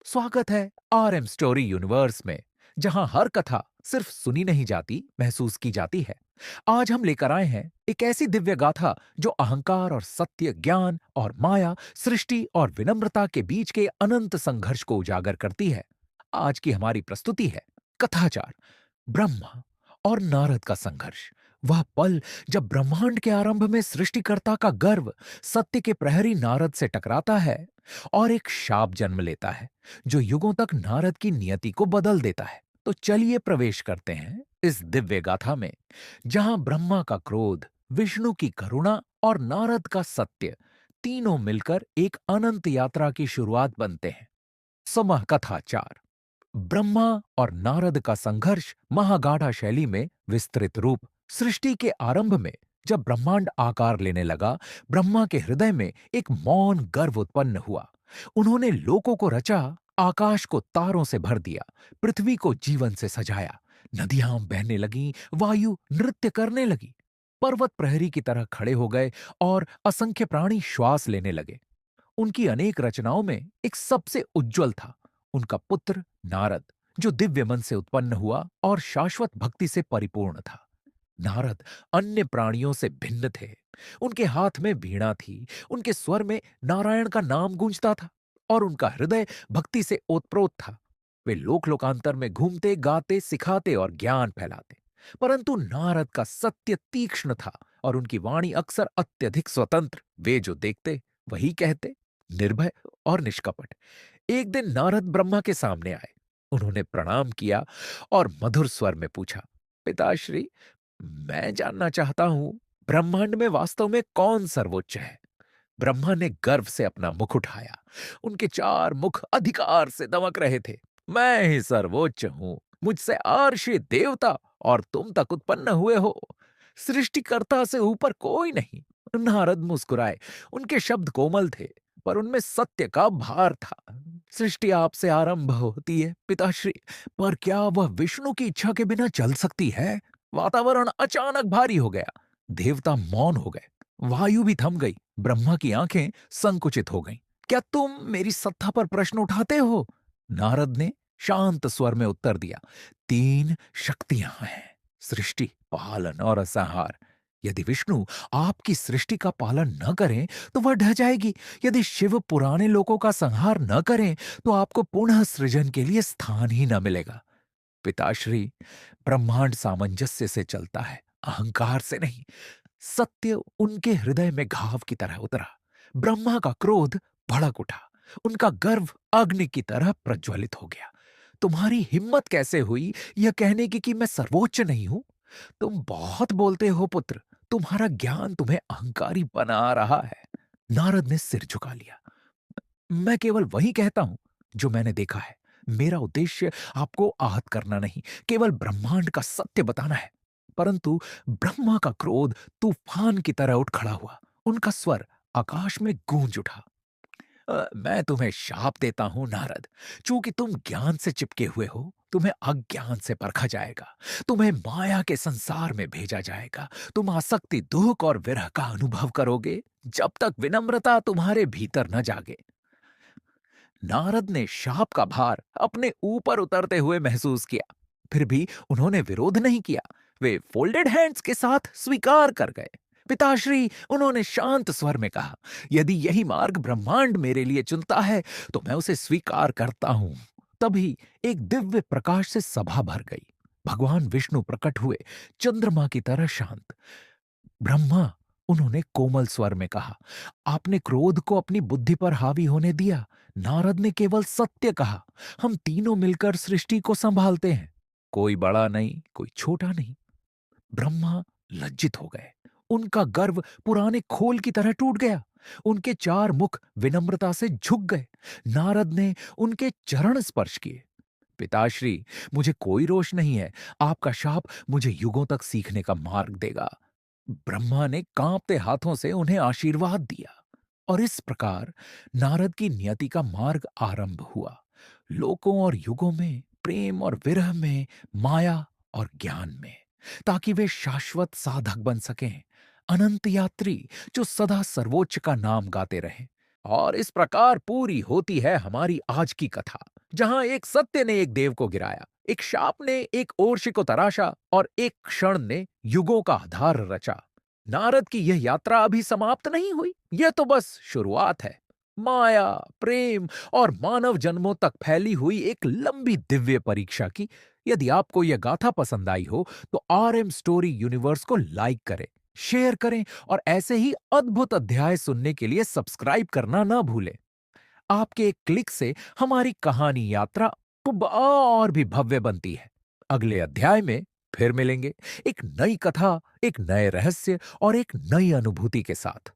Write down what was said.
स्वागत है RM story universe में, जहां हर कथा सिर्फ सुनी नहीं जाती, महसूस की जाती है। आज हम लेकर आए हैं एक ऐसी दिव्य गाथा जो अहंकार और सत्य, ज्ञान और माया, सृष्टि और विनम्रता के बीच के अनंत संघर्ष को उजागर करती है। आज की हमारी प्रस्तुति है कथाचार, ब्रह्मा और नारद का संघर्ष। वह पल जब ब्रह्मांड के आरंभ में सृष्टिकर्ता का गर्व सत्य के प्रहरी नारद से टकराता है और एक शाप जन्म लेता है जो युगों तक नारद की नियति को बदल देता है। तो चलिए प्रवेश करते हैं इस दिव्य गाथा में, जहां ब्रह्मा का क्रोध, विष्णु की करुणा और नारद का सत्य तीनों मिलकर एक अनंत यात्रा की शुरुआत बनते हैं। समः कथा 4। ब्रह्मा और नारद का संघर्ष महागाढ़ा शैली में विस्तृत रूप। सृष्टि के आरंभ में जब ब्रह्मांड आकार लेने लगा, ब्रह्मा के हृदय में एक मौन गर्व उत्पन्न हुआ। उन्होंने लोकों को रचा, आकाश को तारों से भर दिया, पृथ्वी को जीवन से सजाया। नदियां बहने लगीं, वायु नृत्य करने लगी, पर्वत प्रहरी की तरह खड़े हो गए और असंख्य प्राणी श्वास लेने लगे। उनकी अनेक रचनाओं में एक सबसे उज्जवल था उनका पुत्र नारद, जो दिव्य मन से उत्पन्न हुआ और शाश्वत भक्ति से परिपूर्ण था। नारद अन्य प्राणियों से भिन्न थे। उनके हाथ में वीणा थी, उनके स्वर में नारायण का नाम गूंजता था और उनका हृदय भक्ति से ओतप्रोत था। वे लोक लोकांतर में घूमते, गाते, सिखाते और ज्ञान फैलाते। परंतु नारद का सत्य तीक्ष्ण था और उनकी वाणी अक्सर अत्यधिक स्वतंत्र। वे जो देखते वही कहते, निर्भय और निष्कपट। एक दिन नारद ब्रह्मा के सामने आए। उन्होंने प्रणाम किया और मधुर स्वर में पूछा, पिताश्री, मैं जानना चाहता हूं, ब्रह्मांड में वास्तव में कौन सर्वोच्च है? ब्रह्मा ने गर्व से अपना मुख उठाया। उनके चार मुख अधिकार से दमक रहे थे। मैं ही सर्वोच्च हूं, मुझसे अर्षि देवता और तुम तक उत्पन्न हुए हो। सृष्टिकर्ता से ऊपर कोई नहीं। नारद मुस्कुराए। उनके शब्द कोमल थे, पर उनमें सत्य का भार था। सृष्टि आपसे आरंभ होती है पिताश्री, पर क्या वह विष्णु की इच्छा के बिना चल सकती है? वातावरण अचानक भारी हो गया। देवता मौन हो गए, वायु भी थम गई। ब्रह्मा की आंखें संकुचित हो गईं। क्या तुम मेरी सत्ता पर प्रश्न उठाते हो? नारद ने शांत स्वर में उत्तर दिया, तीन शक्तियां हैं, सृष्टि, पालन और असंहार। यदि विष्णु आपकी सृष्टि का पालन न करें तो वह ढह जाएगी। यदि शिव पुराने लोकों का संहार न करें तो आपको पुनः सृजन के लिए स्थान ही न मिलेगा। पिताश्री, ब्रह्मांड सामंजस्य से चलता है, अहंकार से नहीं। सत्य उनके हृदय में घाव की तरह उतरा। ब्रह्मा का क्रोध भड़क उठा, उनका गर्व अग्नि की तरह प्रज्वलित हो गया। तुम्हारी हिम्मत कैसे हुई यह कहने की कि मैं सर्वोच्च नहीं हूं? तुम बहुत बोलते हो पुत्र, तुम्हारा ज्ञान तुम्हें अहंकारी बना रहा है। नारद ने सिर झुका लिया। मैं केवल वही कहता हूं जो मैंने देखा है। मेरा उद्देश्य आपको आहत करना नहीं, केवल ब्रह्मांड का सत्य बताना है। परंतु ब्रह्मा का क्रोध तूफान की तरह उठ खड़ा हुआ। उनका स्वर आकाश में गूंज उठा। मैं तुम्हें शाप देता हूं नारद। चूंकि तुम ज्ञान से चिपके हुए हो, तुम्हें अज्ञान से परखा जाएगा। तुम्हें माया के संसार में भेजा जाएगा। तुम आसक्ति, दुख और विरह का अनुभव करोगे जब तक विनम्रता तुम्हारे भीतर न जागे। नारद ने शाप का भार अपने ऊपर उतरते हुए महसूस किया। फिर भी उन्होंने विरोध नहीं किया। वे फोल्डेड हैंड्स के साथ स्वीकार कर गए। पिताश्री, उन्होंने शांत स्वर में कहा, यदि यही मार्ग ब्रह्मांड मेरे लिए चुनता है तो मैं उसे स्वीकार करता हूं। तभी एक दिव्य प्रकाश से सभा भर गई। भगवान विष्णु प्रकट हुए, चंद्रमा की तरह शांत। ब्रह्मा, उन्होंने कोमल स्वर में कहा, आपने क्रोध को अपनी बुद्धि पर हावी होने दिया। नारद ने केवल सत्य कहा, हम तीनों मिलकर सृष्टि को संभालते हैं। कोई बड़ा नहीं, कोई छोटा नहीं। ब्रह्मा लज्जित हो गए। उनका गर्व पुराने खोल की तरह टूट गया। उनके चार मुख विनम्रता से झुक गए। नारद ने उनके चरण स्पर्श किए। पिताश्री, मुझे कोई रोष नहीं है। आपका शाप मुझे युगों तक सीखने का मार्ग देगा। ब्रह्मा ने कांपते हाथों से उन्हें आशीर्वाद दिया और इस प्रकार नारद की नियति का मार्ग आरंभ हुआ। लोकों और युगों में, प्रेम और विरह में, माया और ज्ञान में, ताकि वे शाश्वत साधक बन सकें, अनंत यात्री जो सदा सर्वोच्च का नाम गाते रहें। और इस प्रकार पूरी होती है हमारी आज की कथा। जहां एक सत्य ने एक देव को गिराया, एक शाप ने एक ओर्षि को तराशा और एक क्षण ने युगों का आधार रचा। नारद की यह यात्रा अभी समाप्त नहीं हुई, यह तो बस शुरुआत है। माया, प्रेम और मानव जन्मों तक फैली हुई एक लंबी दिव्य परीक्षा की। यदि आपको यह गाथा पसंद आई हो तो आरएम स्टोरी यूनिवर्स को लाइक करें, शेयर करें और ऐसे ही अद्भुत अध्याय सुनने के लिए सब्सक्राइब करना ना भूलें। आपके एक क्लिक से हमारी कहानी यात्रा और भी भव्य बनती है। अगले अध्याय में फिर मिलेंगे, एक नई कथा, एक नए रहस्य और एक नई अनुभूति के साथ।